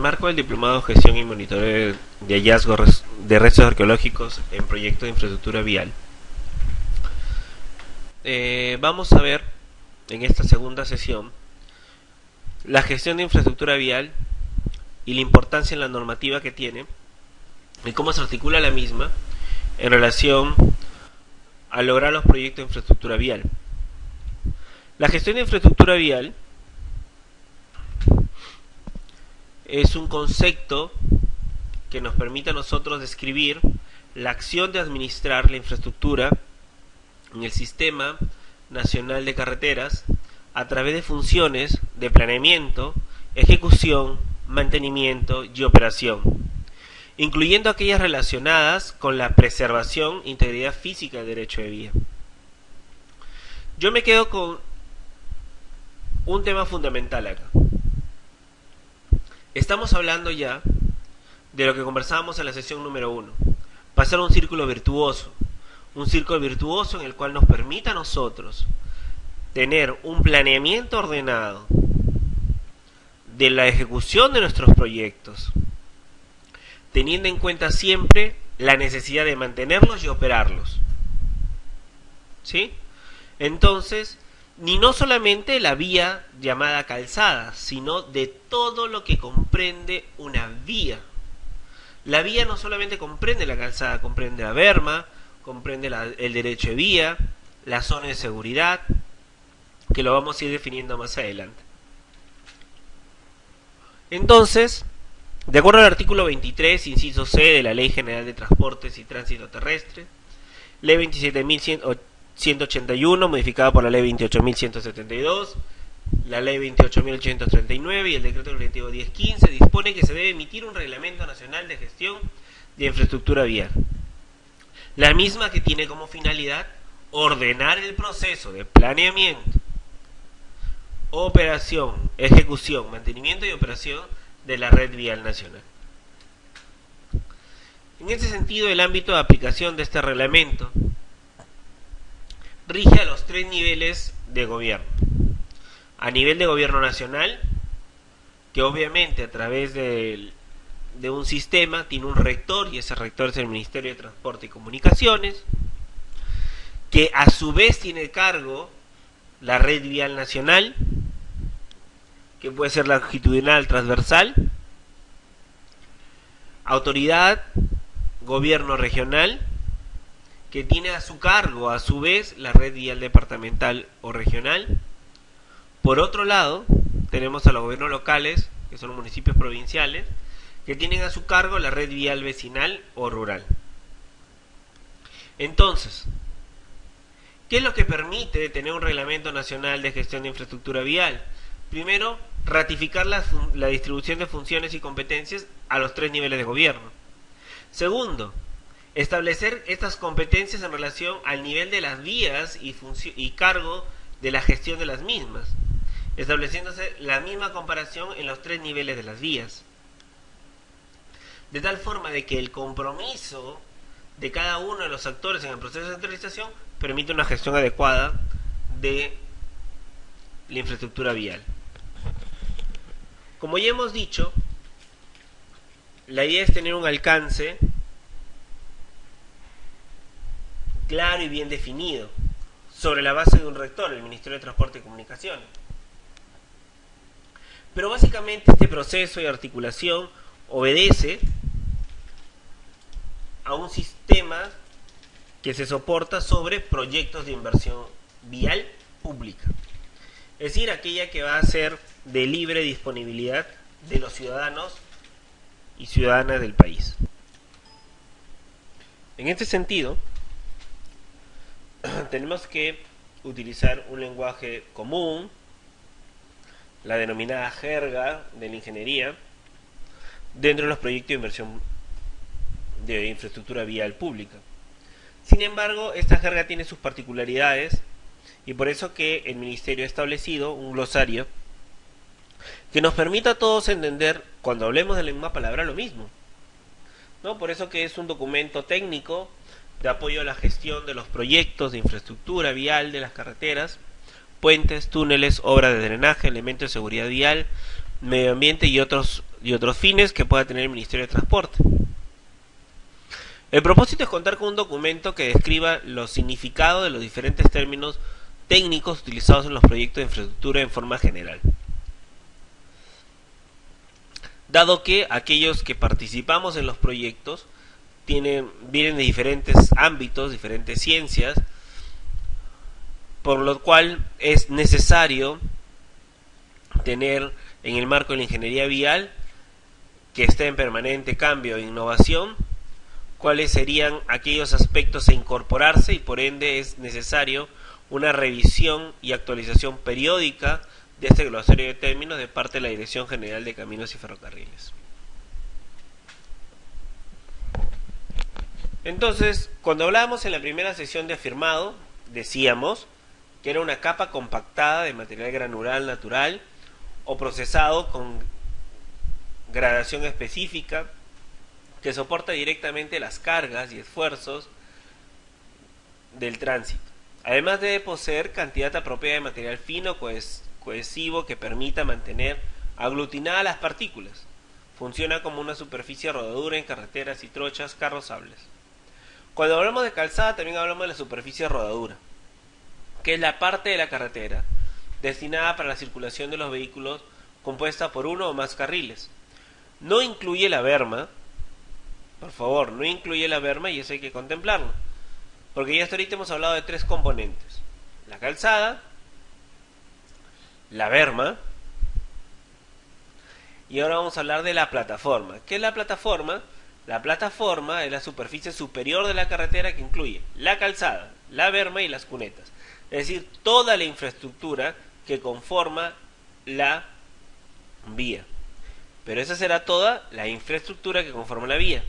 marco del Diplomado de Gestión y Monitoreo de Hallazgos de Restos Arqueológicos en Proyectos de Infraestructura Vial, vamos a ver en esta segunda sesión la gestión de infraestructura vial y la importancia en la normativa que tiene y cómo se articula la misma en relación a lograr los proyectos de infraestructura vial. La gestión de infraestructura vial es un concepto que nos permite a nosotros describir la acción de administrar la infraestructura en el Sistema Nacional de Carreteras a través de funciones de planeamiento, ejecución, mantenimiento y operación, incluyendo aquellas relacionadas con la preservación e integridad física del derecho de vía. Yo me quedo con un tema fundamental acá. Estamos hablando ya de lo que conversábamos en la sesión número 1, pasar un círculo virtuoso en el cual nos permita a nosotros tener un planeamiento ordenado de la ejecución de nuestros proyectos, teniendo en cuenta siempre la necesidad de mantenerlos y operarlos. ¿Sí? Entonces, ni no solamente la vía llamada calzada, sino de todo lo que comprende una vía. La vía no solamente comprende la calzada, comprende la berma, comprende el derecho de vía, la zona de seguridad, que lo vamos a ir definiendo más adelante. Entonces, de acuerdo al artículo 23, inciso C de la Ley General de Transportes y Tránsito Terrestre, Ley 27.181, modificada por la Ley 28.172, la Ley 28.839 y el Decreto Legislativo 1015, dispone que se debe emitir un Reglamento Nacional de Gestión de Infraestructura Vial. La misma que tiene como finalidad ordenar el proceso de planeamiento, operación, ejecución, mantenimiento y operación de la red vial nacional. En ese sentido, el ámbito de aplicación de este reglamento rige a los 3 niveles de gobierno. A nivel de gobierno nacional, que obviamente a través de un sistema tiene un rector, y ese rector es el Ministerio de Transporte y Comunicaciones, que a su vez tiene a cargo la red vial nacional, que puede ser longitudinal, transversal, autoridad, gobierno regional, que tiene a su cargo a su vez la red vial departamental o regional. Por otro lado, tenemos a los gobiernos locales, que son los municipios provinciales, que tienen a su cargo la red vial vecinal o rural. Entonces, ¿qué es lo que permite tener un reglamento nacional de gestión de infraestructura vial? Primero, ratificar la distribución de funciones y competencias a los 3 niveles de gobierno. Segundo, establecer estas competencias en relación al nivel de las vías y cargo de la gestión de las mismas, estableciéndose la misma comparación en los 3 niveles de las vías, de tal forma de que el compromiso de cada uno de los actores en el proceso de centralización permite una gestión adecuada de la infraestructura vial. Como ya hemos dicho, la idea es tener un alcance claro y bien definido sobre la base de un rector, el Ministerio de Transporte y Comunicaciones. Pero básicamente este proceso de articulación obedece a un sistema que se soporta sobre proyectos de inversión vial pública, es decir, aquella que va a ser de libre disponibilidad de los ciudadanos y ciudadanas del país. En este sentido, tenemos que utilizar un lenguaje común, la denominada jerga de la ingeniería, dentro de los proyectos de inversión de infraestructura vial pública. Sin embargo, esta jerga tiene sus particularidades y por eso que el Ministerio ha establecido un glosario que nos permita a todos entender, cuando hablemos de la misma palabra, lo mismo, ¿no? Por eso que es un documento técnico de apoyo a la gestión de los proyectos de infraestructura vial de las carreteras, puentes, túneles, obras de drenaje, elementos de seguridad vial, medio ambiente y otros y otros fines que pueda tener el Ministerio de Transporte. El propósito es contar con un documento que describa los significados de los diferentes términos técnicos utilizados en los proyectos de infraestructura en forma general. Dado que aquellos que participamos en los proyectos vienen de diferentes ámbitos, diferentes ciencias, por lo cual es necesario tener en el marco de la ingeniería vial, que esté en permanente cambio e innovación, cuáles serían aquellos aspectos a incorporarse, y por ende es necesario una revisión y actualización periódica de este glosario de términos de parte de la Dirección General de Caminos y Ferrocarriles. Entonces, cuando hablábamos en la primera sesión de afirmado, decíamos que era una capa compactada de material granular natural o procesado con gradación específica que soporta directamente las cargas y esfuerzos del tránsito. Además debe poseer cantidad apropiada de material fino cohesivo que permita mantener aglutinadas las partículas. Funciona como una superficie de rodadura en carreteras y trochas carrozables. Cuando hablamos de calzada también hablamos de la superficie de rodadura, que es la parte de la carretera destinada para la circulación de los vehículos, compuesta por uno o más carriles. No incluye la berma, por favor, no incluye la berma, y eso hay que contemplarlo, porque ya hasta ahorita hemos hablado de tres componentes: la calzada, la berma, y ahora vamos a hablar de la plataforma. ¿Qué es la plataforma? La plataforma es la superficie superior de la carretera que incluye la calzada, la berma y las cunetas, es decir, toda la infraestructura que conforma la vía. Pero esa será toda la infraestructura que conforma la vía.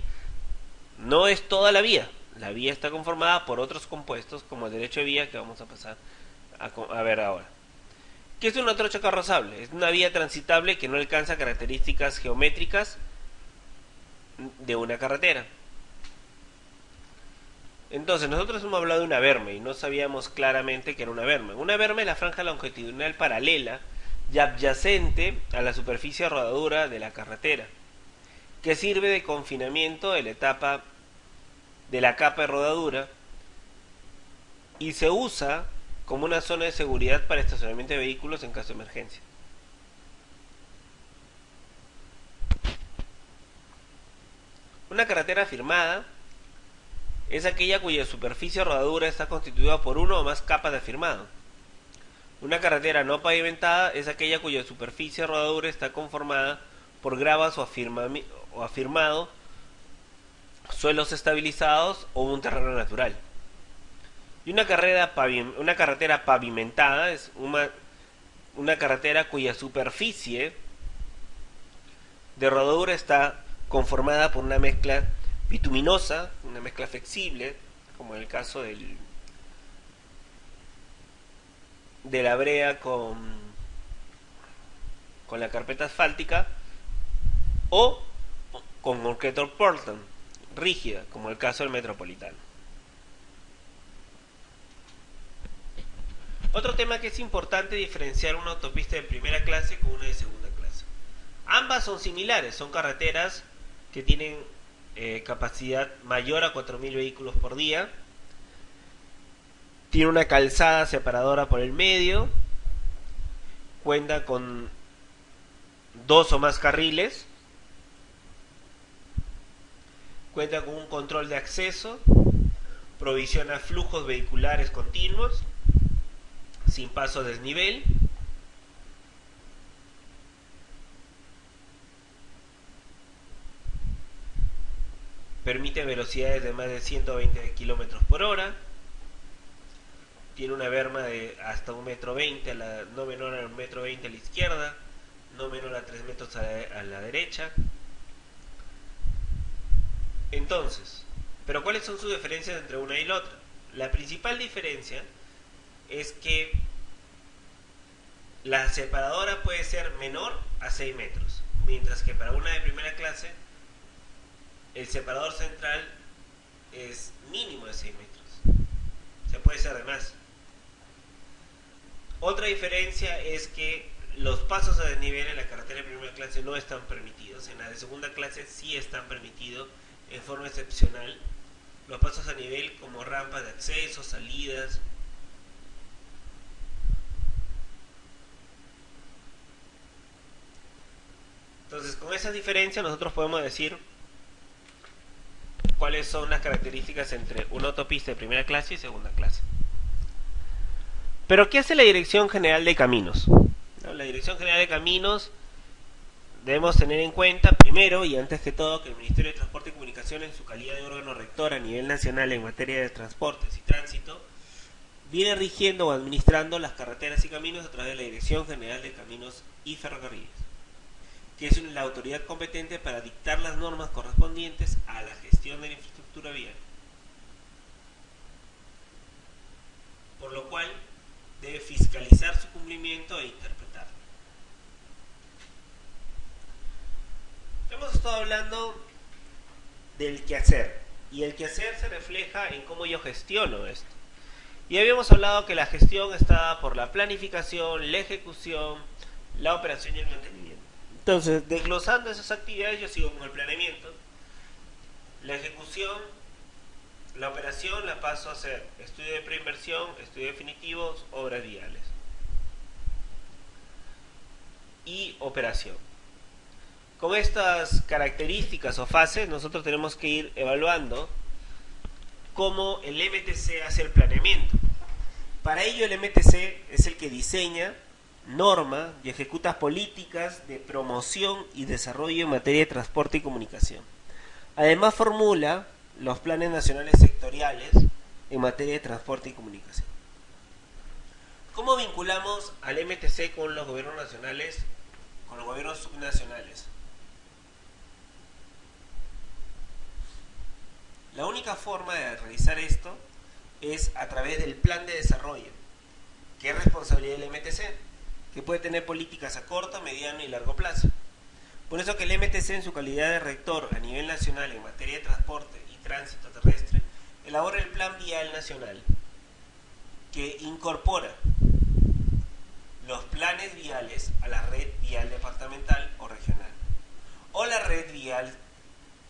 No es toda la vía. La vía está conformada por otros compuestos, como el derecho de vía, que vamos a pasar a ver ahora. ¿Qué es una trocha carrozable? Es una vía transitable que no alcanza características geométricas de una carretera. Entonces, nosotros hemos hablado de una berma y no sabíamos claramente que era una berma. Una berma es la franja longitudinal paralela y adyacente a la superficie de rodadura de la carretera, que sirve de confinamiento de la capa de rodadura y se usa como una zona de seguridad para estacionamiento de vehículos en caso de emergencia. Una carretera afirmada es aquella cuya superficie de rodadura está constituida por uno o más capas de afirmado. Una carretera no pavimentada es aquella cuya superficie de rodadura está conformada por gravas o afirmado, suelos estabilizados o un terreno natural. Y una carretera pavimentada es una carretera cuya superficie de rodadura está conformada por una mezcla bituminosa, una mezcla flexible, como en el caso de la brea con la carpeta asfáltica, o con concreto Portland rígida, como el caso del Metropolitano. Otro tema que es importante diferenciar una autopista de primera clase con una de segunda clase. Ambas son similares, son carreteras que tienen capacidad mayor a 4.000 vehículos por día. Tiene una calzada separadora por el medio. Cuenta con 2 o más carriles. Cuenta con un control de acceso. Provisiona flujos vehiculares continuos, sin paso a desnivel. Permite velocidades de más de 120 km por hora. Tiene una berma de hasta 1,20 m, no menor a 1,20 m a la izquierda, no menor a 3 metros a la derecha. Entonces, ¿pero cuáles son sus diferencias entre una y la otra? La principal diferencia es que la separadora puede ser menor a 6 metros, mientras que para una de primera clase el separador central es mínimo de 6 metros. Se puede ser de más. Otra diferencia es que los pasos a desnivel en la carretera de primera clase no están permitidos. En la de segunda clase sí están permitidos en forma excepcional. Los pasos a nivel como rampas de acceso, salidas. Entonces, con esa diferencia nosotros podemos decir cuáles son las características entre una autopista de primera clase y segunda clase. Pero ¿qué hace la Dirección General de Caminos? La Dirección General de Caminos debemos tener en cuenta, primero y antes que todo, que el Ministerio de Transporte y Comunicación, en su calidad de órgano rector a nivel nacional en materia de transportes y tránsito, viene rigiendo o administrando las carreteras y caminos a través de la Dirección General de Caminos y Ferrocarriles, que es la autoridad competente para dictar las normas correspondientes a la gestión de la infraestructura vial. Por lo cual, debe fiscalizar su cumplimiento e interpretarlo. Hemos estado hablando del quehacer, y el quehacer se refleja en cómo yo gestiono esto. Y habíamos hablado que la gestión está por la planificación, la ejecución, la operación y el mantenimiento. Entonces, desglosando esas actividades, yo sigo con el planeamiento. La ejecución, la operación la paso a hacer estudio de preinversión, estudio definitivos, obras viales. Y operación. Con estas características o fases, nosotros tenemos que ir evaluando cómo el MTC hace el planeamiento. Para ello, el MTC es el que diseña, norma y ejecuta políticas de promoción y desarrollo en materia de transporte y comunicación. Además, formula los planes nacionales sectoriales en materia de transporte y comunicación. ¿Cómo vinculamos al MTC con los gobiernos nacionales, con los gobiernos subnacionales? La única forma de realizar esto es a través del plan de desarrollo, que es responsabilidad del MTC, que puede tener políticas a corto, mediano y largo plazo. Por eso que el MTC, en su calidad de rector a nivel nacional en materia de transporte y tránsito terrestre, elabora el Plan Vial Nacional, que incorpora los planes viales a la red vial departamental o regional, o la red vial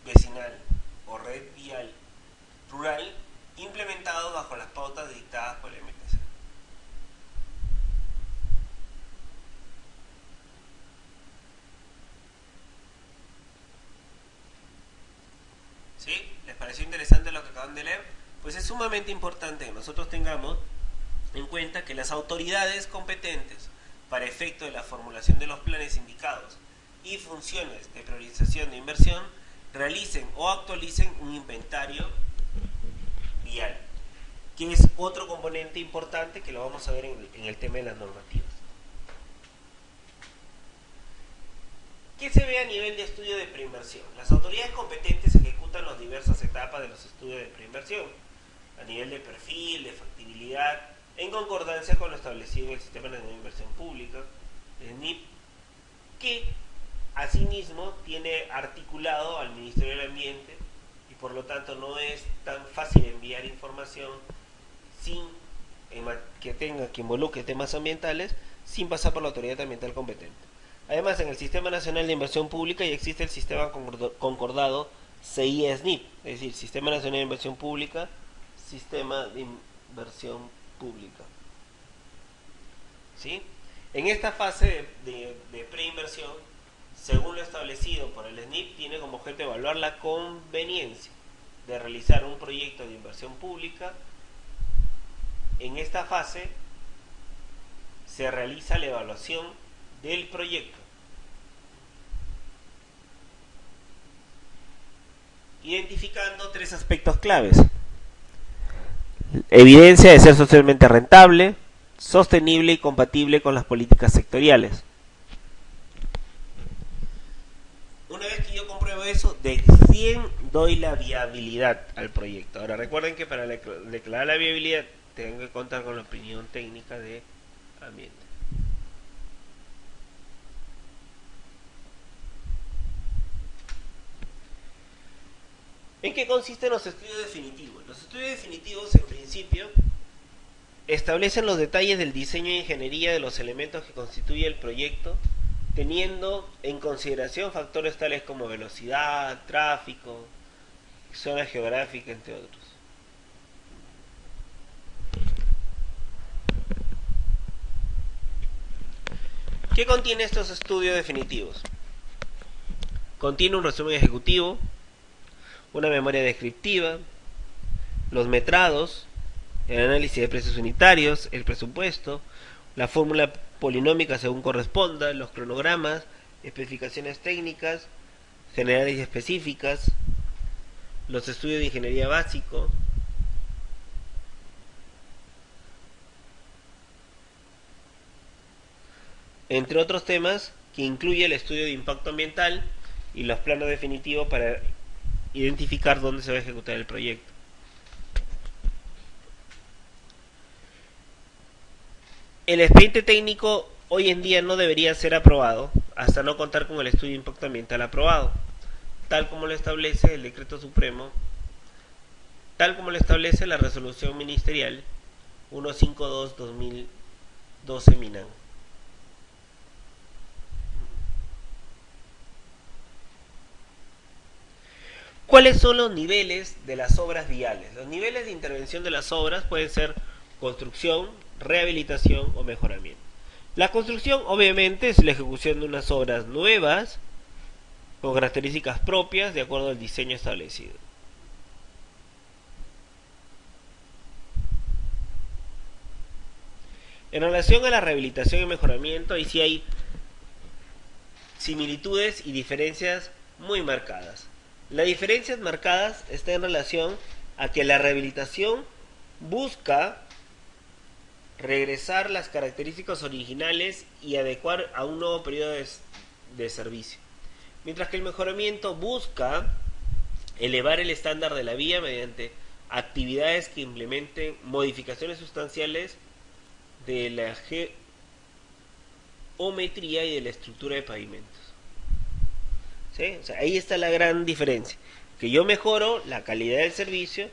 vecinal o red vial rural, implementados bajo las pautas dictadas por el MTC. ¿Sí? ¿Les pareció interesante lo que acaban de leer? Pues es sumamente importante que nosotros tengamos en cuenta que las autoridades competentes para efecto de la formulación de los planes indicados y funciones de priorización de inversión realicen o actualicen un inventario vial, que es otro componente importante que lo vamos a ver en el tema de las normativas. ¿Qué se ve a nivel de estudio de preinversión? Las autoridades competentes ejecutan las diversas etapas de los estudios de preinversión, a nivel de perfil, de factibilidad, en concordancia con lo establecido en el Sistema Nacional de Inversión Pública, el SNIP, que asimismo tiene articulado al Ministerio del Ambiente y por lo tanto no es tan fácil enviar información sin que involucre temas ambientales sin pasar por la autoridad ambiental competente. Además, en el Sistema Nacional de Inversión Pública ya existe el sistema concordado CIA-SNIP, es decir, Sistema Nacional de Inversión Pública, Sistema de Inversión Pública. ¿Sí? En esta fase de preinversión, según lo establecido por el SNIP, tiene como objeto evaluar la conveniencia de realizar un proyecto de inversión pública. En esta fase se realiza la evaluación del proyecto, identificando tres aspectos claves: evidencia de ser socialmente rentable, sostenible y compatible con las políticas sectoriales. Una vez que yo compruebo eso, de 100 doy la viabilidad al proyecto. Ahora recuerden que para declarar la viabilidad tengo que contar con la opinión técnica de ambiente. ¿En qué consisten los estudios definitivos? Los estudios definitivos, en principio, Establecen los detalles del diseño e ingeniería de los elementos que constituye el proyecto, teniendo en consideración factores tales como velocidad, tráfico, zona geográfica, entre otros. ¿Qué contiene estos estudios definitivos? Contiene un resumen ejecutivo, una memoria descriptiva, los metrados, el análisis de precios unitarios, el presupuesto, la fórmula polinómica según corresponda, los cronogramas, especificaciones técnicas, generales y específicas, los estudios de ingeniería básico, entre otros temas que incluye el estudio de impacto ambiental y los planos definitivos para identificar dónde se va a ejecutar el proyecto. El expediente técnico hoy en día no debería ser aprobado hasta no contar con el estudio de impacto ambiental aprobado, tal como lo establece el decreto supremo, tal como lo establece la resolución ministerial 152-2012 Minan. ¿Cuáles son los niveles de las obras viales? Los niveles de intervención de las obras pueden ser construcción, rehabilitación o mejoramiento. La construcción obviamente es la ejecución de unas obras nuevas con características propias de acuerdo al diseño establecido. En relación a la rehabilitación y mejoramiento, ahí sí hay similitudes y diferencias muy marcadas. Las diferencias marcadas están en relación a que la rehabilitación busca regresar las características originales y adecuar a un nuevo periodo de servicio, mientras que el mejoramiento busca elevar el estándar de la vía mediante actividades que implementen modificaciones sustanciales de la geometría y de la estructura de pavimentos. ¿Sí? O sea, ahí está la gran diferencia, que yo mejoro la calidad del servicio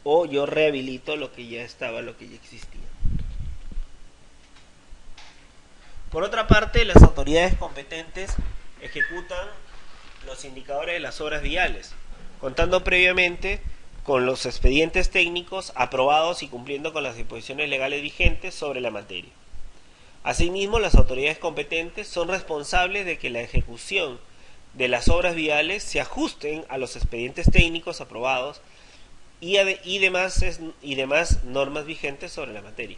o yo rehabilito lo que ya estaba, lo que ya existía. Por otra parte, las autoridades competentes ejecutan los indicadores de las obras viales, contando previamente con los expedientes técnicos aprobados y cumpliendo con las disposiciones legales vigentes sobre la materia. Asimismo, las autoridades competentes son responsables de que la ejecución de las obras viales se ajusten a los expedientes técnicos aprobados y demás normas vigentes sobre la materia.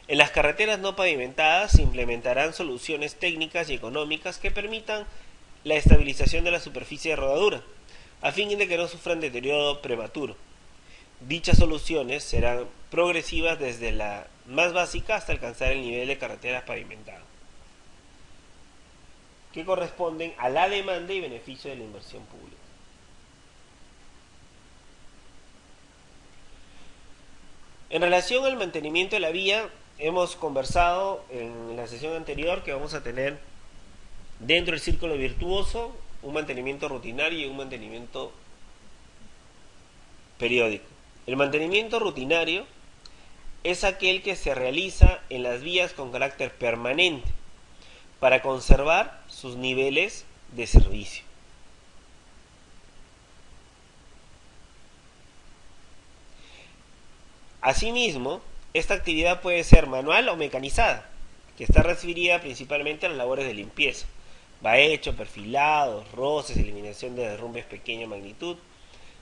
En las carreteras no pavimentadas se implementarán soluciones técnicas y económicas que permitan la estabilización de la superficie de rodadura, a fin de que no sufran deterioro prematuro. Dichas soluciones serán progresivas desde la más básica hasta alcanzar el nivel de carreteras pavimentadas, que corresponden a la demanda y beneficio de la inversión pública. En relación al mantenimiento de la vía, hemos conversado en la sesión anterior que vamos a tener dentro del círculo virtuoso un mantenimiento rutinario y un mantenimiento periódico. El mantenimiento rutinario es aquel que se realiza en las vías con carácter permanente para conservar sus niveles de servicio. Asimismo, esta actividad puede ser manual o mecanizada, que está referida principalmente a las labores de limpieza, bahecho, perfilados, roces, eliminación de derrumbes de pequeña magnitud,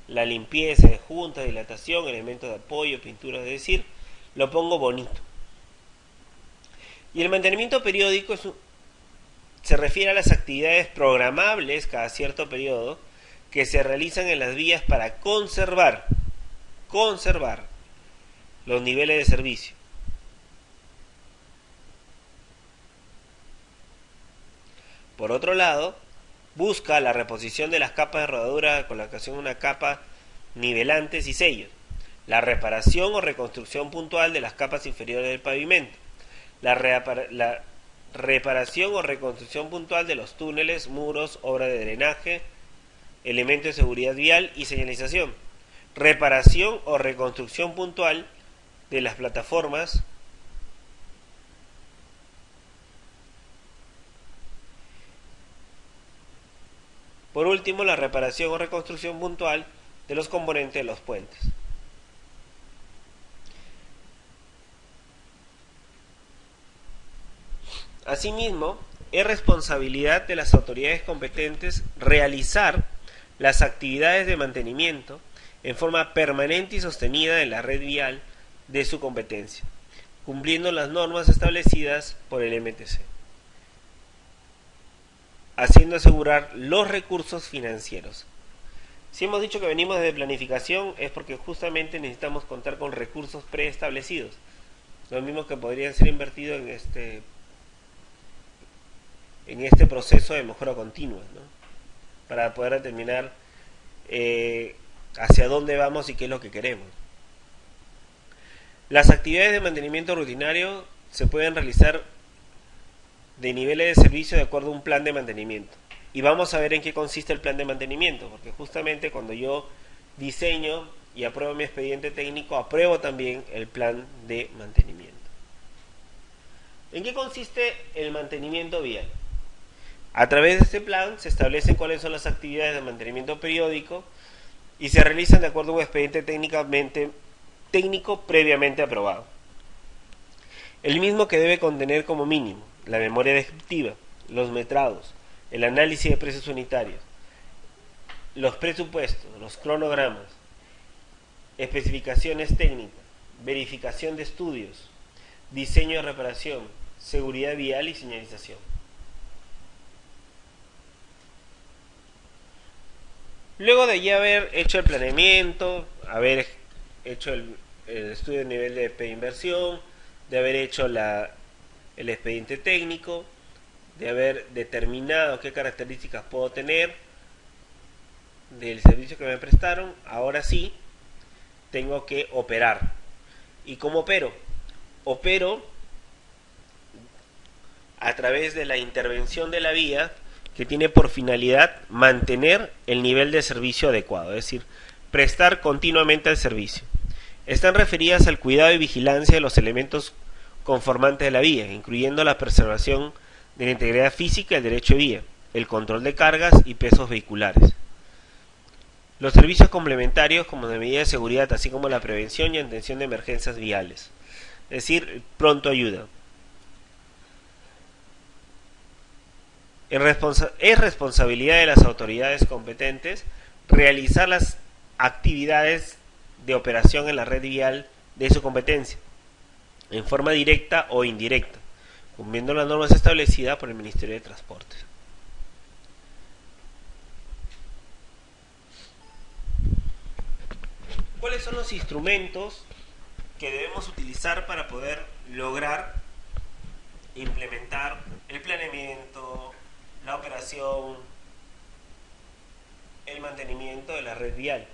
la limpieza de juntas, dilatación, elementos de apoyo, pintura, es decir, lo pongo bonito. Y el mantenimiento periódico se refiere a las actividades programables cada cierto periodo que se realizan en las vías para conservar los niveles de servicio. Por otro lado, busca la reposición de las capas de rodadura, colocación de una capa, nivelantes y sellos, la reparación o reconstrucción puntual de las capas inferiores del pavimento, la reparación o reconstrucción puntual de los túneles, muros, obra de drenaje, elementos de seguridad vial y señalización, reparación o reconstrucción puntual de las plataformas por último, la reparación o reconstrucción puntual de los componentes de los puentes. Asimismo, es responsabilidad de las autoridades competentes realizar las actividades de mantenimiento en forma permanente y sostenida en la red vial de su competencia, cumpliendo las normas establecidas por el MTC, haciendo asegurar los recursos financieros. Si hemos dicho que venimos de planificación es porque justamente necesitamos contar con recursos preestablecidos, los mismos que podrían ser invertidos en este proceso de mejora continua, ¿no? Para poder determinar hacia dónde vamos y qué es lo que queremos. Las actividades de mantenimiento rutinario se pueden realizar de niveles de servicio de acuerdo a un plan de mantenimiento. Y vamos a ver en qué consiste el plan de mantenimiento, porque justamente cuando yo diseño y apruebo mi expediente técnico, apruebo también el plan de mantenimiento. ¿En qué consiste el mantenimiento vial? A través de este plan se establecen cuáles son las actividades de mantenimiento periódico y se realizan de acuerdo a un expediente técnico previamente aprobado. El mismo que debe contener como mínimo la memoria descriptiva, los metrados, el análisis de precios unitarios, los presupuestos, los cronogramas, especificaciones técnicas, verificación de estudios, diseño de reparación, seguridad vial y señalización. Luego de ya haber hecho el planeamiento, haber hecho el estudio de nivel de inversión, de haber hecho el expediente técnico, de haber determinado qué características puedo tener del servicio que me prestaron, ahora sí tengo que operar. ¿Y cómo opero? Opero a través de la intervención de la vía, que tiene por finalidad mantener el nivel de servicio adecuado, es decir, prestar continuamente el servicio. Están referidas al cuidado y vigilancia de los elementos conformantes de la vía, incluyendo la preservación de la integridad física y el derecho de vía, el control de cargas y pesos vehiculares. Los servicios complementarios como de medida de seguridad, así como la prevención y atención de emergencias viales, es decir, pronto ayuda. Es responsabilidad de las autoridades competentes realizar las actividades de operación en la red vial de su competencia, en forma directa o indirecta, cumpliendo las normas establecidas por el Ministerio de Transportes. ¿Cuáles son los instrumentos que debemos utilizar para poder lograr implementar el planeamiento, la operación, el mantenimiento de la red vial?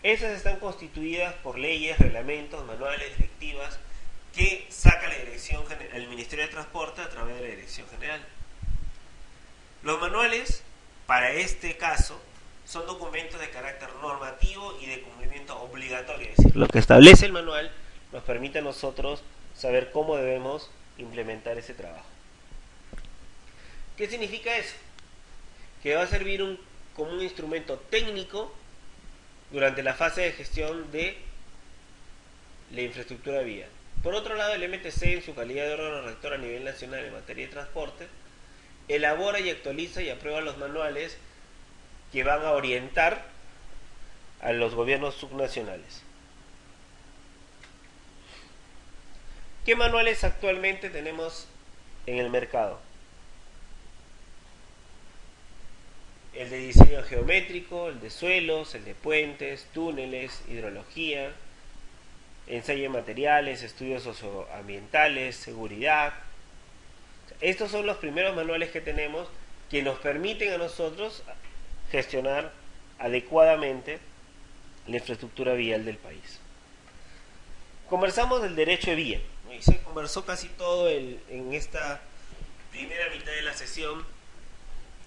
Esas están constituidas por leyes, reglamentos, manuales, directivas que saca la dirección el Ministerio de Transporte a través de la Dirección General. Los manuales, para este caso, son documentos de carácter normativo y de cumplimiento obligatorio, es decir, lo que establece el manual nos permite a nosotros saber cómo debemos implementar ese trabajo. ¿Qué significa eso? Que va a servir como un instrumento técnico durante la fase de gestión de la infraestructura vial. Por otro lado, el MTC, en su calidad de órgano rector a nivel nacional en materia de transporte, elabora y actualiza y aprueba los manuales que van a orientar a los gobiernos subnacionales. ¿Qué manuales actualmente tenemos en el mercado? El de diseño geométrico, el de suelos, el de puentes, túneles, hidrología, ensayo de materiales, estudios socioambientales, seguridad. Estos son los primeros manuales que tenemos que nos permiten a nosotros gestionar adecuadamente la infraestructura vial del país. Conversamos del derecho de vía, y se conversó casi todo en esta primera mitad de la sesión,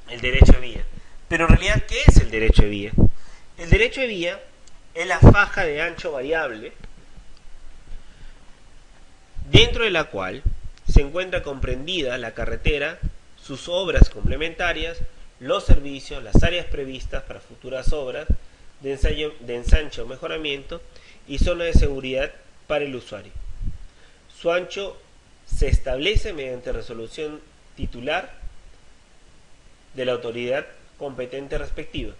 el derecho de vía. Pero en realidad, ¿qué es el derecho de vía? El derecho de vía es la faja de ancho variable, dentro de la cual se encuentra comprendida la carretera, sus obras complementarias, los servicios, las áreas previstas para futuras obras de ensanche o mejoramiento y zona de seguridad para el usuario. Su ancho se establece mediante resolución titular de la autoridad competente respectiva.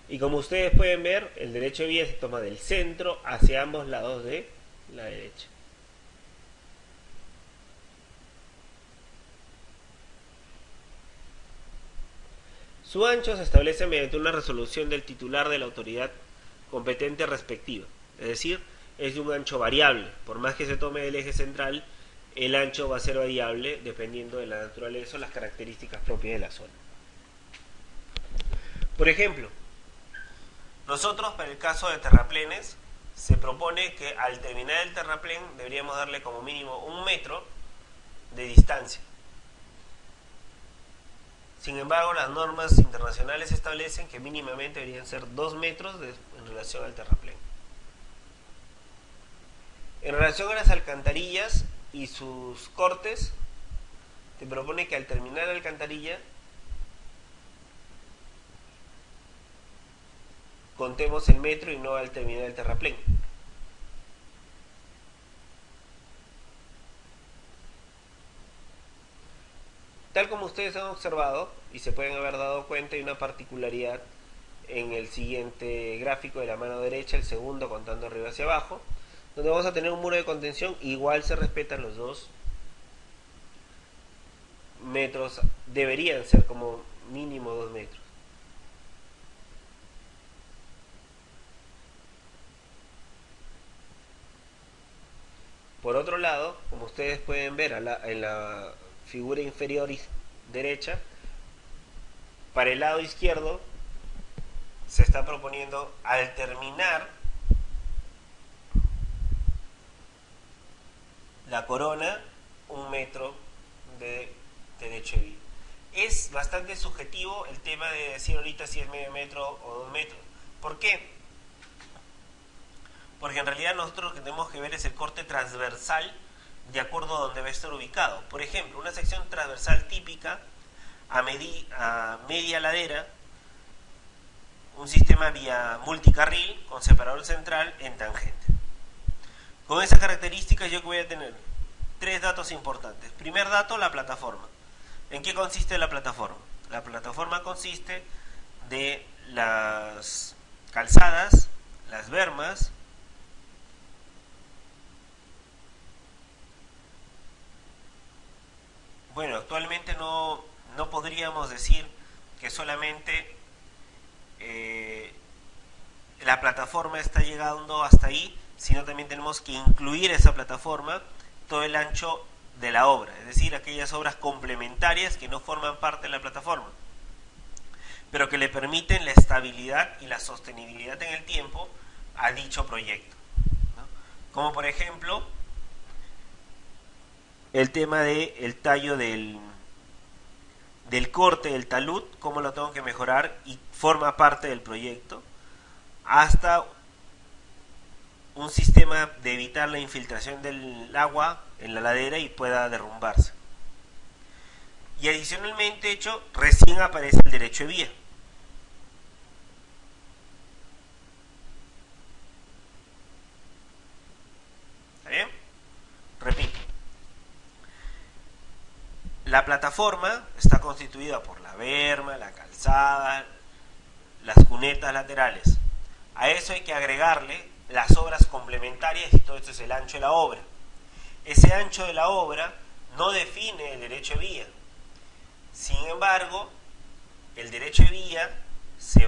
Y como ustedes pueden ver, el derecho de vía se toma del centro hacia ambos lados de la derecha. Su ancho se establece mediante una resolución del titular de la autoridad competente respectiva, es decir, es de un ancho variable. Por más que se tome del eje central, el ancho va a ser variable dependiendo de la naturaleza o las características propias de la zona. Por ejemplo, nosotros para el caso de terraplenes se propone que al terminar el terraplén deberíamos darle como mínimo 1 metro de distancia. Sin embargo, las normas internacionales establecen que mínimamente deberían ser 2 metros en relación al terraplén. En relación a las alcantarillas y sus cortes, te propone que al terminar la alcantarilla contemos el metro y no al terminar el terraplén. Tal como ustedes han observado y se pueden haber dado cuenta, hay una particularidad en el siguiente gráfico de la mano derecha, el segundo contando arriba hacia abajo, donde vamos a tener un muro de contención. Igual se respetan los 2 metros, deberían ser como mínimo 2 metros. Por otro lado, como ustedes pueden ver en la figura inferior derecha, para el lado izquierdo se está proponiendo al terminar la corona 1 metro de derecho de vía. Es bastante subjetivo el tema de decir ahorita si es medio metro o 2 metros. ¿Por qué? Porque en realidad nosotros lo que tenemos que ver es el corte transversal de acuerdo a donde va a estar ubicado. Por ejemplo, una sección transversal típica a media ladera, un sistema vía multicarril con separador central en tangente. Con esas características yo voy a tener 3 datos importantes. Primer dato, la plataforma. ¿En qué consiste la plataforma? La plataforma consiste de las calzadas, las bermas, bueno, actualmente no podríamos decir que solamente la plataforma está llegando hasta ahí, sino también tenemos que incluir esa plataforma todo el ancho de la obra, es decir, aquellas obras complementarias que no forman parte de la plataforma, pero que le permiten la estabilidad y la sostenibilidad en el tiempo a dicho proyecto, ¿no? Como por ejemplo el tema del tallo del corte del talud, cómo lo tengo que mejorar y forma parte del proyecto, hasta un sistema de evitar la infiltración del agua en la ladera y pueda derrumbarse. Y adicionalmente, hecho, recién aparece el derecho de vía. ¿Está bien? Repito. La plataforma está constituida por la berma, la calzada, las cunetas laterales. A eso hay que agregarle las obras complementarias y todo esto es el ancho de la obra. Ese ancho de la obra no define el derecho de vía. Sin embargo, el derecho de vía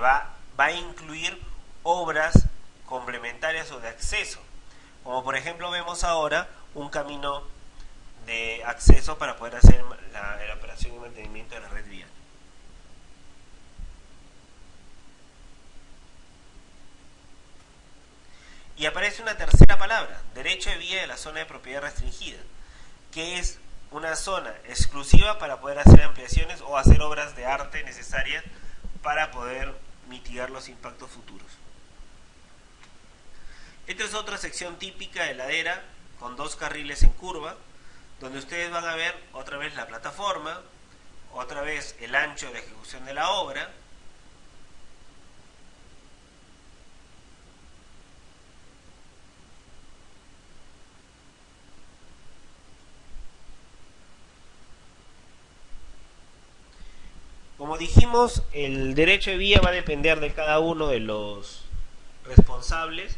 va a incluir obras complementarias o de acceso. Como por ejemplo vemos ahora un camino de acceso para poder hacer la operación y mantenimiento de la red vial. Y aparece una tercera palabra, derecho de vía de la zona de propiedad restringida, que es una zona exclusiva para poder hacer ampliaciones o hacer obras de arte necesarias para poder mitigar los impactos futuros. Esta es otra sección típica de ladera con 2 carriles en curva, donde ustedes van a ver otra vez la plataforma, otra vez el ancho de ejecución de la obra, como dijimos, el derecho de vía va a depender de cada uno de los responsables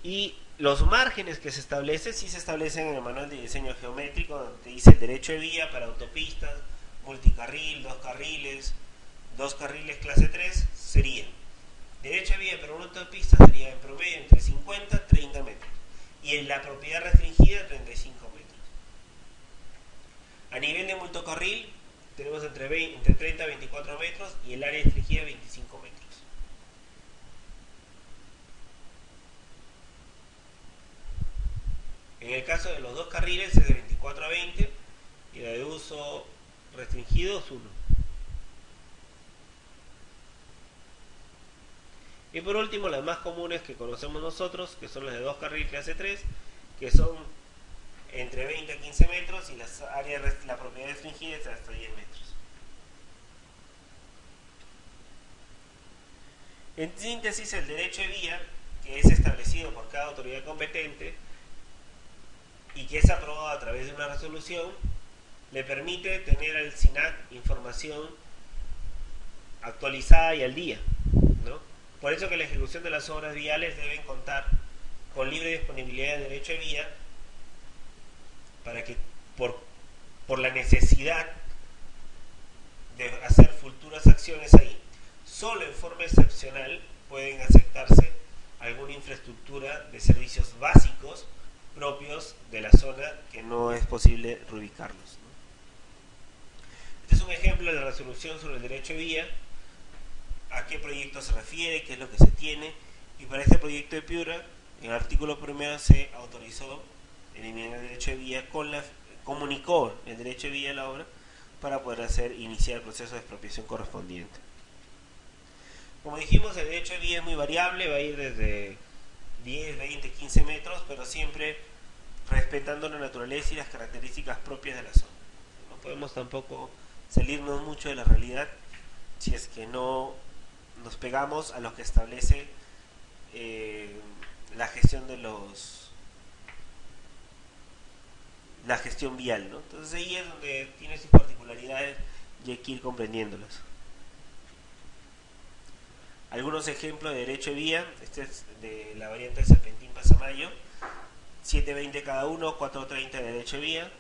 y los márgenes que se establecen sí se establecen en el manual de diseño geométrico, donde dice el derecho de vía para autopistas, multicarril, 2 carriles, 2 carriles clase 3 sería derecho de vía para una autopista sería en promedio entre 50 y 30 metros y en la propiedad restringida 35 metros. A nivel de multicarril tenemos entre 30 y 24 metros y el área restringida 25 metros. En el caso de los 2 carriles es de 24 a 20 y la de uso restringido es 1. Y por último, las más comunes que conocemos nosotros, que son las de 2 carriles clase 3, que son entre 20 a 15 metros y las áreas, la propiedad restringida es hasta 10 metros. En síntesis, el derecho de vía, que es establecido por cada autoridad competente y que es aprobado a través de una resolución, le permite tener al SINAC información actualizada y al día, ¿no? Por eso que la ejecución de las obras viales deben contar con libre disponibilidad de derecho de vía, para que por la necesidad de hacer futuras acciones ahí, solo en forma excepcional pueden aceptarse alguna infraestructura de servicios básicos propios de la zona que no es posible reubicarlos, ¿no? Este es un ejemplo de la resolución sobre el derecho de vía, a qué proyecto se refiere, qué es lo que se tiene, y para este proyecto de Piura, en el artículo primero se autorizó eliminar el derecho de vía, comunicó el derecho de vía a la obra para poder iniciar el proceso de expropiación correspondiente. Como dijimos, el derecho de vía es muy variable, va a ir desde 10, 20, 15 metros, pero siempre respetando la naturaleza y las características propias de la zona. No podemos tampoco salirnos mucho de la realidad si es que no nos pegamos a lo que establece la gestión de la gestión vial, ¿no? Entonces ahí es donde tiene sus particularidades y hay que ir comprendiéndolas. Algunos ejemplos de derecho de vía, este es de la variante de Serpentín Pasamayo, 720 cada uno, 430 de derecho de vía.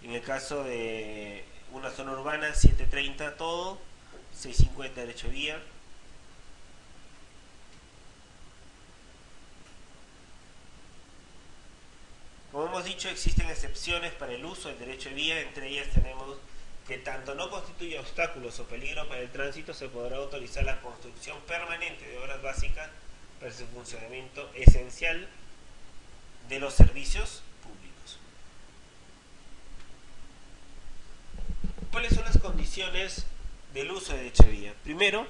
En el caso de una zona urbana, 730 todo, 650 de derecho de vía. Como hemos dicho, existen excepciones para el uso del derecho de vía, entre ellas tenemos que tanto no constituye obstáculos o peligro para el tránsito, se podrá autorizar la construcción permanente de obras básicas para su funcionamiento esencial de los servicios públicos. ¿Cuáles son las condiciones del uso de derecho de vía? Primero,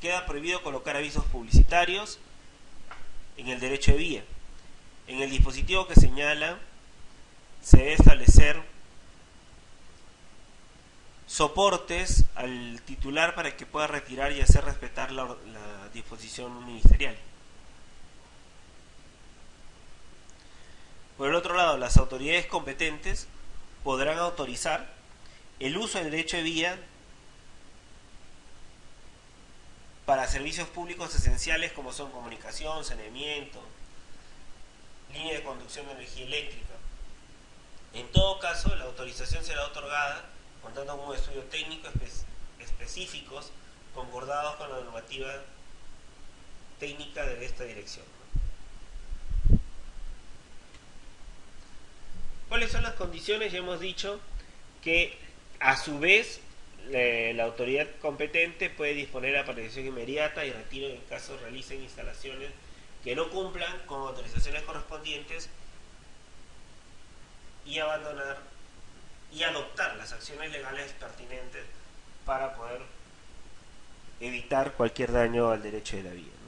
queda prohibido colocar avisos publicitarios en el derecho de vía. En el dispositivo que señala se debe establecer soportes al titular para que pueda retirar y hacer respetar la disposición ministerial. Por el otro lado, las autoridades competentes podrán autorizar el uso del derecho de vía para servicios públicos esenciales como son comunicación, saneamiento, línea de conducción de energía eléctrica. En todo caso, la autorización será otorgada contando con un estudio técnico específicos concordados con la normativa técnica de esta dirección. ¿Cuáles son las condiciones? Ya hemos dicho que a su vez la autoridad competente puede disponer la paralización inmediata y retiro en caso realicen instalaciones que no cumplan con autorizaciones correspondientes y abandonar y adoptar las acciones legales pertinentes para poder evitar cualquier daño al derecho de la vía, ¿no?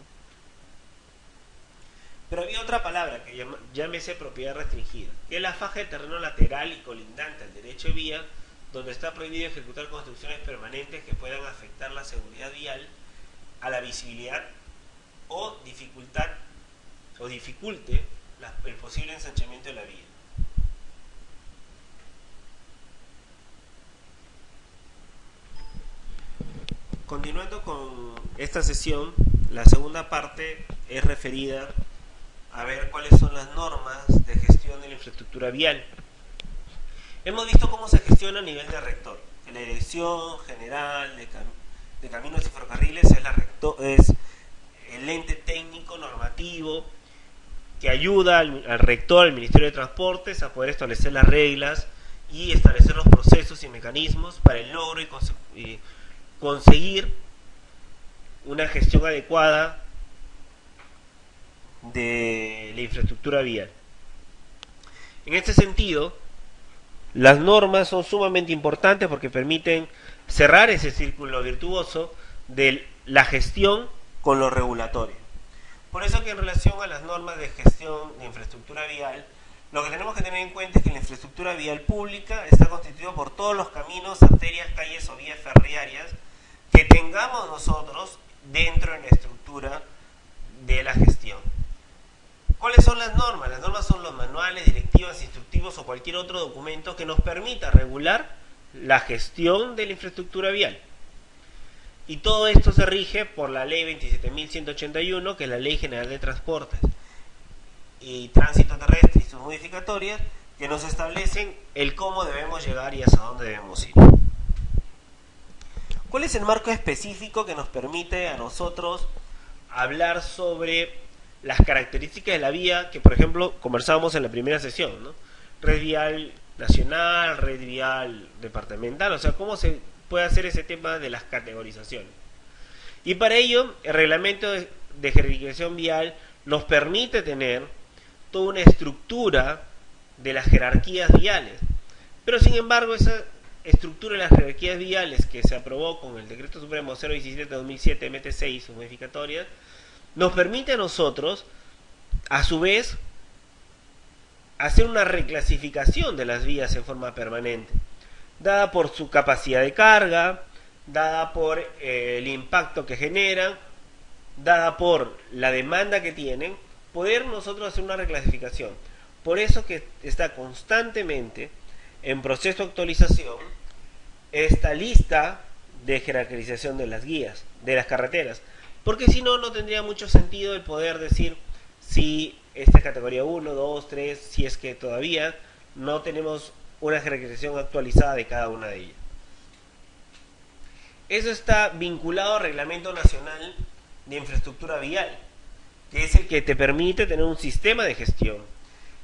Pero había otra palabra que llámese propiedad restringida, que es la faja de terreno lateral y colindante al derecho de vía, donde está prohibido ejecutar construcciones permanentes que puedan afectar la seguridad vial, a la visibilidad o dificulte el posible ensanchamiento de la vía. Continuando con esta sesión, la segunda parte es referida a ver cuáles son las normas de gestión de la infraestructura vial. Hemos visto cómo se gestiona a nivel de rector. La Dirección General de Caminos y Ferrocarriles es el ente técnico normativo que ayuda al rector, al Ministerio de Transportes, a poder establecer las reglas y establecer los procesos y mecanismos para el logro y conseguir una gestión adecuada de la infraestructura vial. En este sentido, las normas son sumamente importantes porque permiten cerrar ese círculo virtuoso de la gestión con lo regulatorio. Por eso que en relación a las normas de gestión de infraestructura vial, lo que tenemos que tener en cuenta es que la infraestructura vial pública está constituida por todos los caminos, arterias, calles o vías ferroviarias que tengamos nosotros dentro de la estructura de la gestión. ¿Cuáles son las normas? Las normas son los manuales, directivas, instructivos o cualquier otro documento que nos permita regular la gestión de la infraestructura vial. Y todo esto se rige por la ley 27.181, que es la Ley General de Transportes y Tránsito Terrestre y sus modificatorias, que nos establecen el cómo debemos llegar y hacia dónde debemos ir. ¿Cuál es el marco específico que nos permite a nosotros hablar sobre las características de la vía que, por ejemplo, conversábamos en la primera sesión, ¿no? Red vial nacional, red vial departamental, o sea, cómo se puede hacer ese tema de las categorizaciones? Y para ello, el reglamento de jerarquización vial nos permite tener toda una estructura de las jerarquías viales, pero sin embargo esa estructura de las jerarquías viales que se aprobó con el Decreto Supremo 017/2007 MT6 y sus modificatorias, nos permite a nosotros, a su vez, hacer una reclasificación de las vías en forma permanente, dada por su capacidad de carga, dada por el impacto que generan, dada por la demanda que tienen, poder nosotros hacer una reclasificación. Por eso que está constantemente en proceso de actualización esta lista de jerarquización de las guías, de las carreteras, porque si no, no tendría mucho sentido el poder decir si esta es categoría 1, 2, 3, si es que todavía no tenemos una jerarquización actualizada de cada una de ellas. Eso está vinculado al Reglamento Nacional de Infraestructura Vial, que es el que te permite tener un sistema de gestión.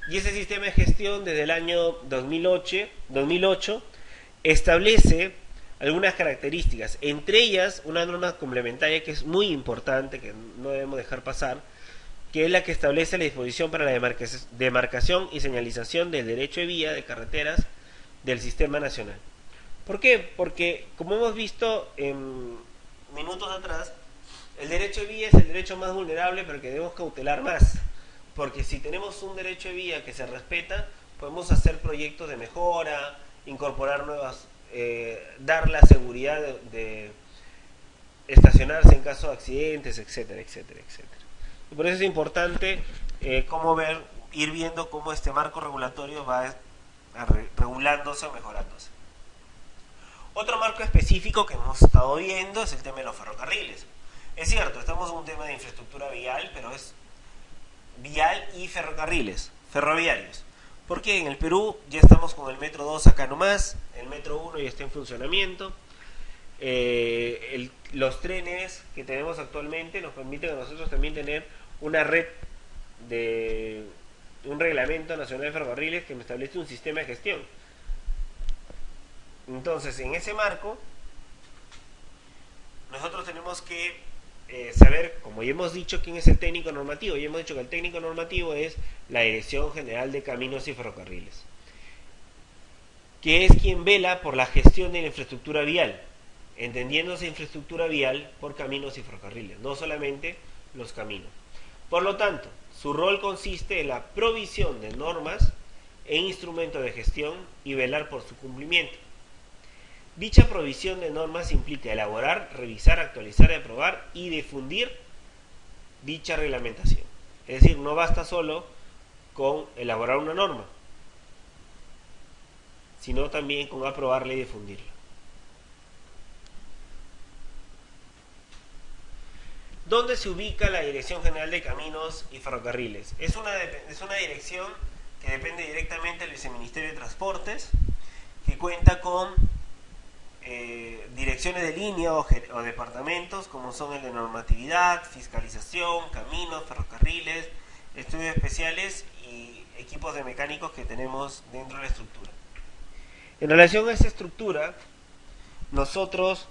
Y ese sistema de gestión desde el año 2008 establece algunas características, entre ellas una norma complementaria que es muy importante, que no debemos dejar pasar, que es la que establece la disposición para la demarcación y señalización del derecho de vía de carreteras del sistema nacional. ¿Por qué? Porque, como hemos visto en minutos atrás, el derecho de vía es el derecho más vulnerable, pero que debemos cautelar más. Porque si tenemos un derecho de vía que se respeta, podemos hacer proyectos de mejora, incorporar nuevas, dar la seguridad de estacionarse en caso de accidentes, etcétera, etcétera, etcétera. Y por eso es importante ir viendo cómo este marco regulatorio va regulándose o mejorándose. Otro marco específico que hemos estado viendo es el tema de los ferrocarriles. Es cierto, estamos en un tema de infraestructura vial, pero es vial y ferrocarriles, ferroviarios. Porque en el Perú ya estamos con el Metro 2 acá nomás, el Metro 1 ya está en funcionamiento. Los trenes que tenemos actualmente nos permiten a nosotros también tener una red de un reglamento nacional de ferrocarriles que establece un sistema de gestión. Entonces, en ese marco, nosotros tenemos que saber, como ya hemos dicho, quién es el técnico normativo. Ya hemos dicho que el técnico normativo es la Dirección General de Caminos y Ferrocarriles. que es quien vela por la gestión de la infraestructura vial, entendiéndose infraestructura vial por caminos y ferrocarriles, no solamente los caminos. Por lo tanto, su rol consiste en la provisión de normas e instrumentos de gestión y velar por su cumplimiento. Dicha provisión de normas implica elaborar, revisar, actualizar, aprobar y difundir dicha reglamentación. Es decir, no basta solo con elaborar una norma, sino también con aprobarla y difundirla. ¿Dónde se ubica la Dirección General de Caminos y Ferrocarriles? Es una dirección que depende directamente del Viceministerio de Transportes, que cuenta con direcciones de línea o departamentos como son el de normatividad, fiscalización, caminos, ferrocarriles, estudios especiales y equipos de mecánicos que tenemos dentro de la estructura. En relación a esta estructura, nosotros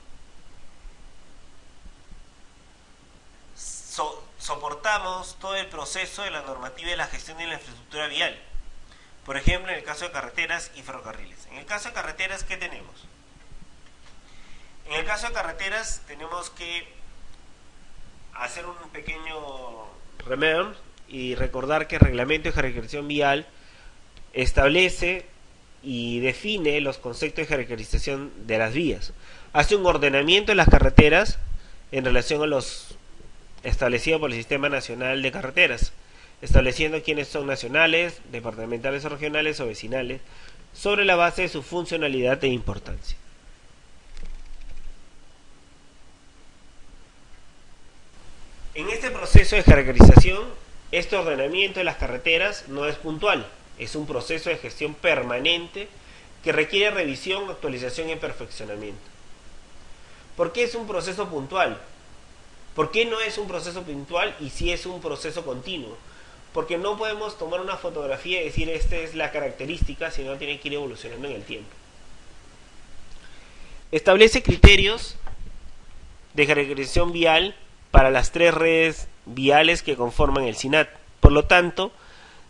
soportamos todo el proceso de la normativa y la gestión de la infraestructura vial. Por ejemplo, en el caso de carreteras y ferrocarriles. En el caso de carreteras, ¿qué tenemos? En el caso de carreteras tenemos que hacer un pequeño remember y recordar que el reglamento de jerarquización vial establece y define los conceptos de jerarquización de las vías. Hace un ordenamiento de las carreteras en relación a los establecidos por el Sistema Nacional de Carreteras, estableciendo quiénes son nacionales, departamentales o regionales o vecinales, sobre la base de su funcionalidad e importancia. En este proceso de jerarquización, este ordenamiento de las carreteras no es puntual, es un proceso de gestión permanente que requiere revisión, actualización y perfeccionamiento. ¿Por qué es un proceso puntual? ¿Por qué no es un proceso puntual y sí es un proceso continuo? Porque no podemos tomar una fotografía y decir esta es la característica, sino tiene que ir evolucionando en el tiempo. Establece criterios de jerarquización vial para las 3 redes viales que conforman el SINAT. Por lo tanto,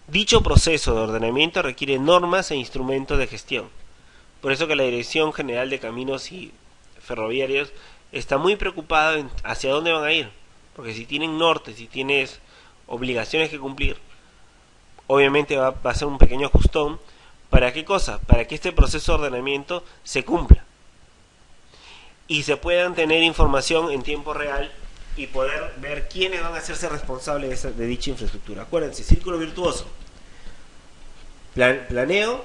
dicho proceso de ordenamiento requiere normas e instrumentos de gestión. Por eso que la Dirección General de Caminos y Ferroviarios está muy preocupada en hacia dónde van a ir. Porque si tienen norte, si tienes obligaciones que cumplir, obviamente va a ser un pequeño ajustón. ¿Para qué cosa? Para que este proceso de ordenamiento se cumpla y se puedan tener información en tiempo real y poder ver quiénes van a hacerse responsables de dicha infraestructura. Acuérdense, círculo virtuoso. Planeo,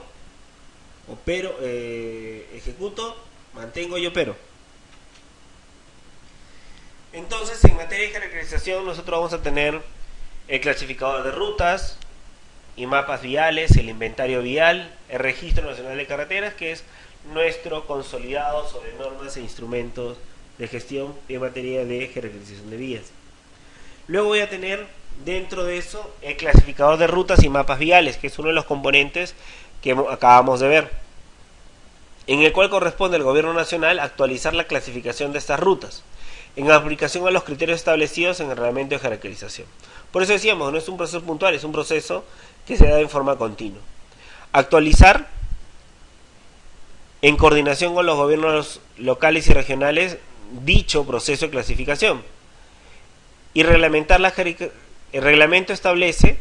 opero, ejecuto, mantengo y opero. Entonces, en materia de jerarquización, nosotros vamos a tener el clasificador de rutas y mapas viales, el inventario vial, el Registro Nacional de Carreteras, que es nuestro consolidado sobre normas e instrumentos de gestión en materia de jerarquización de vías. Luego voy a tener dentro de eso el clasificador de rutas y mapas viales, que es uno de los componentes que acabamos de ver, en el cual corresponde al Gobierno Nacional actualizar la clasificación de estas rutas en aplicación a los criterios establecidos en el reglamento de jerarquización. Por eso decíamos, no es un proceso puntual, es un proceso que se da en forma continua. Actualizar en coordinación con los gobiernos locales y regionales dicho proceso de clasificación y reglamentar el reglamento establece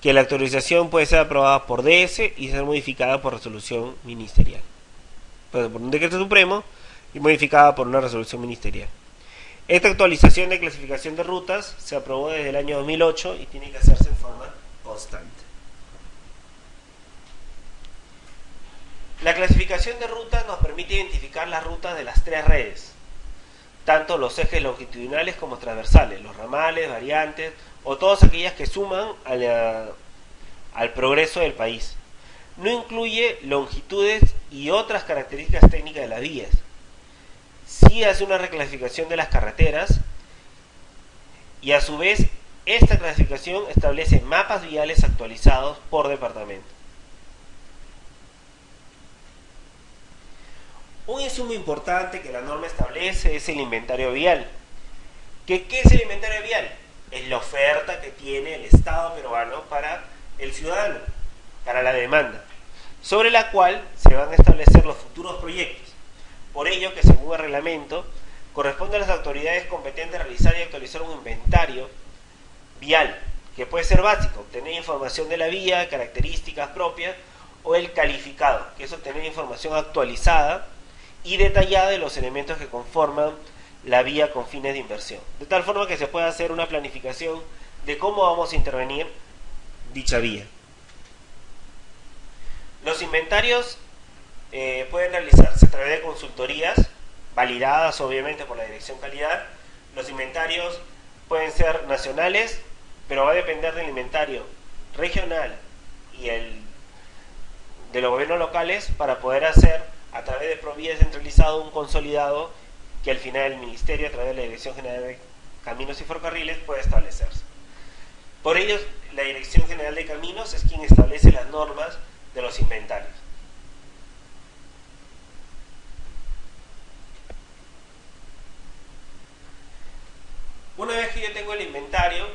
que la autorización puede ser aprobada por DS y ser modificada por resolución ministerial, por un decreto supremo y modificada por una resolución ministerial. Esta actualización de clasificación de rutas se aprobó desde el año 2008 y tiene que hacerse en forma constante. La clasificación de rutas nos permite identificar las rutas de las 3 redes, tanto los ejes longitudinales como transversales, los ramales, variantes o todas aquellas que suman al progreso del país. No incluye longitudes y otras características técnicas de las vías. Sí hace una reclasificación de las carreteras y a su vez esta clasificación establece mapas viales actualizados por departamento. Un insumo importante que la norma establece es el inventario vial. ¿Qué es el inventario vial? Es la oferta que tiene el Estado peruano para el ciudadano, para la demanda. sobre la cual se van a establecer los futuros proyectos. Por ello que según el reglamento, corresponde a las autoridades competentes realizar y actualizar un inventario vial, que puede ser básico, obtener información de la vía, características propias, o el calificado, que es obtener información actualizada y detallada de los elementos que conforman la vía con fines de inversión, de tal forma que se pueda hacer una planificación de cómo vamos a intervenir dicha vía. Los inventarios pueden realizarse a través de consultorías validadas obviamente por la Dirección Calidad. Los inventarios pueden ser nacionales, pero va a depender del inventario regional y de los gobiernos locales para poder hacer a través de Provía descentralizado un consolidado que al final el Ministerio a través de la Dirección General de Caminos y Ferrocarriles puede establecerse. Por ello, la Dirección General de Caminos es quien establece las normas de los inventarios. Una vez que yo tengo el inventario,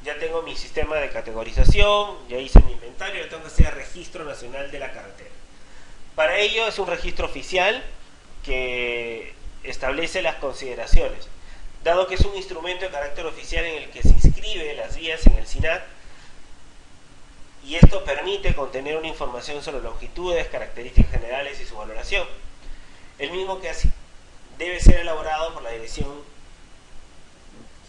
ya tengo mi sistema de categorización, ya hice mi inventario, ya tengo que hacer el registro nacional de la carretera. Para ello es un registro oficial que establece las consideraciones. Dado que es un instrumento de carácter oficial en el que se inscribe las vías en el SINAC, y esto permite contener una información sobre longitudes, características generales y su valoración. El mismo que debe ser elaborado por la Dirección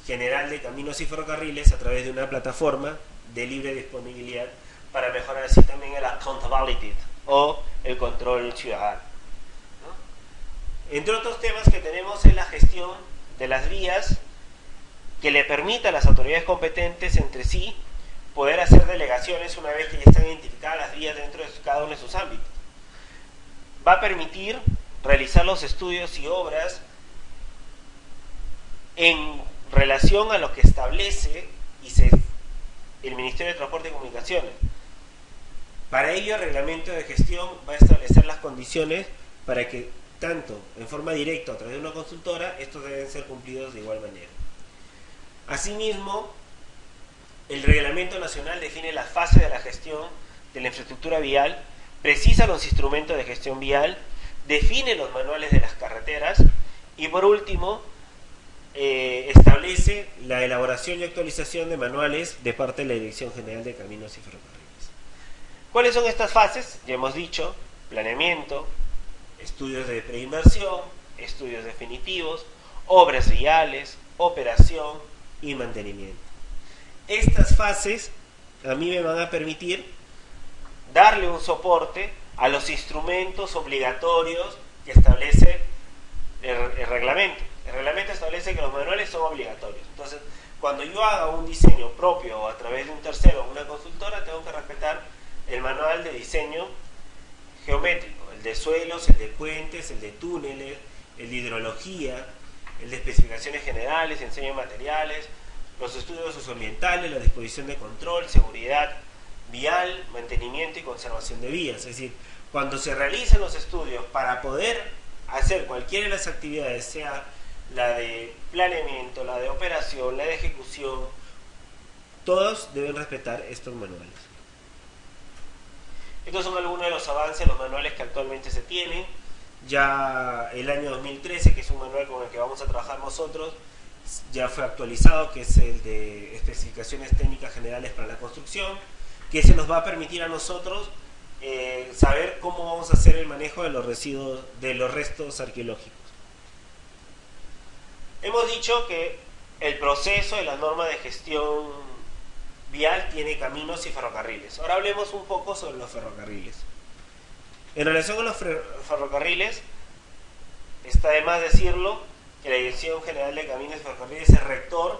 General de Caminos y Ferrocarriles a través de una plataforma de libre disponibilidad para mejorar así también el accountability o el control ciudadano, ¿no? Entre otros temas que tenemos es la gestión de las vías, que le permita a las autoridades competentes entre sí poder hacer delegaciones una vez que ya están identificadas las vías dentro de cada uno de sus ámbitos. Va a permitir realizar los estudios y obras en relación a lo que establece el Ministerio de Transporte y Comunicaciones. Para ello, el reglamento de gestión va a establecer las condiciones para que, tanto en forma directa o a través de una consultora, estos deben ser cumplidos de igual manera. Asimismo, el Reglamento Nacional define las fases de la gestión de la infraestructura vial, precisa los instrumentos de gestión vial, define los manuales de las carreteras y, por último, establece la elaboración y actualización de manuales de parte de la Dirección General de Caminos y Ferrocarriles. ¿Cuáles son estas fases? Ya hemos dicho: planeamiento, estudios de preinversión, estudios definitivos, obras viales, operación y mantenimiento. Estas fases a mí me van a permitir darle un soporte a los instrumentos obligatorios que establece el reglamento. El reglamento establece que los manuales son obligatorios. Entonces, cuando yo haga un diseño propio o a través de un tercero o una consultora, tengo que respetar el manual de diseño geométrico, el de suelos, el de puentes, el de túneles, el de hidrología, el de especificaciones generales, enseño de materiales, los estudios socioambientales, la disposición de control, seguridad vial, mantenimiento y conservación de vías. Es decir, cuando se realizan los estudios para poder hacer cualquiera de las actividades, sea la de planeamiento, la de operación, la de ejecución, todos deben respetar estos manuales. Estos son algunos de los avances, los manuales que actualmente se tienen. Ya el año 2013, que es un manual con el que vamos a trabajar nosotros, ya fue actualizado, que es el de especificaciones técnicas generales para la construcción, que se nos va a permitir a nosotros saber cómo vamos a hacer el manejo de los residuos, de los restos arqueológicos. Hemos dicho que el proceso de la norma de gestión vial tiene caminos y ferrocarriles. Ahora hablemos un poco sobre los ferrocarriles. En relación a los ferrocarriles, está de más decirlo que la Dirección General de Caminos y Ferrocarriles es rector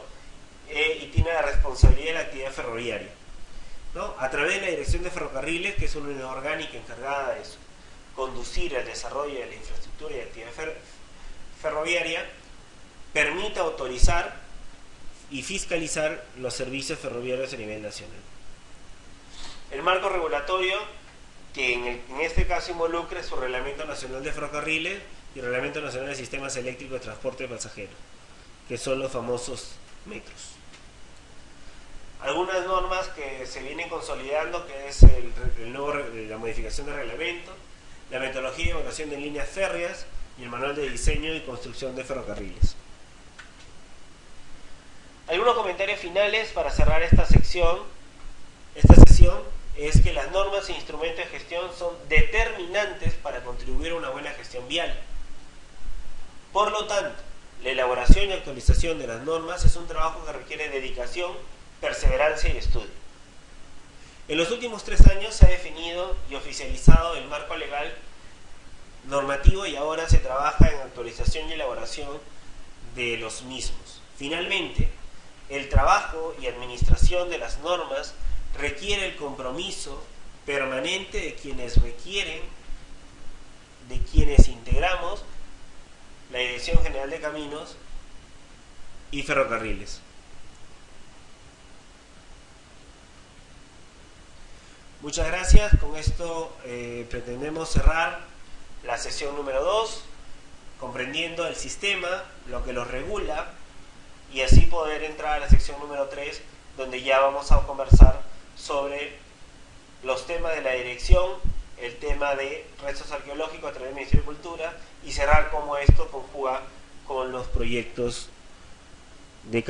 y tiene la responsabilidad de la actividad ferroviaria, ¿no? A través de la Dirección de Ferrocarriles, que es una unidad orgánica encargada de conducir el desarrollo de la infraestructura y actividad ferroviaria, permite autorizar y fiscalizar los servicios ferroviarios a nivel nacional. El marco regulatorio que en este caso involucra su Reglamento Nacional de Ferrocarriles y el Reglamento Nacional de Sistemas Eléctricos de Transporte de Pasajeros, que son los famosos metros. Algunas normas que se vienen consolidando, que es la modificación del reglamento, la metodología de evaluación de líneas férreas y el manual de diseño y construcción de ferrocarriles. Algunos comentarios finales para cerrar esta sesión es que las normas e instrumentos de gestión son determinantes para contribuir a una buena gestión vial. Por lo tanto, la elaboración y actualización de las normas es un trabajo que requiere dedicación, perseverancia y estudio. En los últimos 3 años se ha definido y oficializado el marco legal normativo y ahora se trabaja en actualización y elaboración de los mismos. Finalmente, el trabajo y administración de las normas requiere el compromiso permanente de quienes integramos la Dirección General de Caminos y Ferrocarriles. Muchas gracias. Con esto pretendemos cerrar la sesión número 2, comprendiendo el sistema, lo que lo regula, y así poder entrar a la sección número 3, donde ya vamos a conversar sobre los temas de la dirección, el tema de restos arqueológicos a través del Ministerio de Cultura, y cerrar cómo esto conjuga con los proyectos de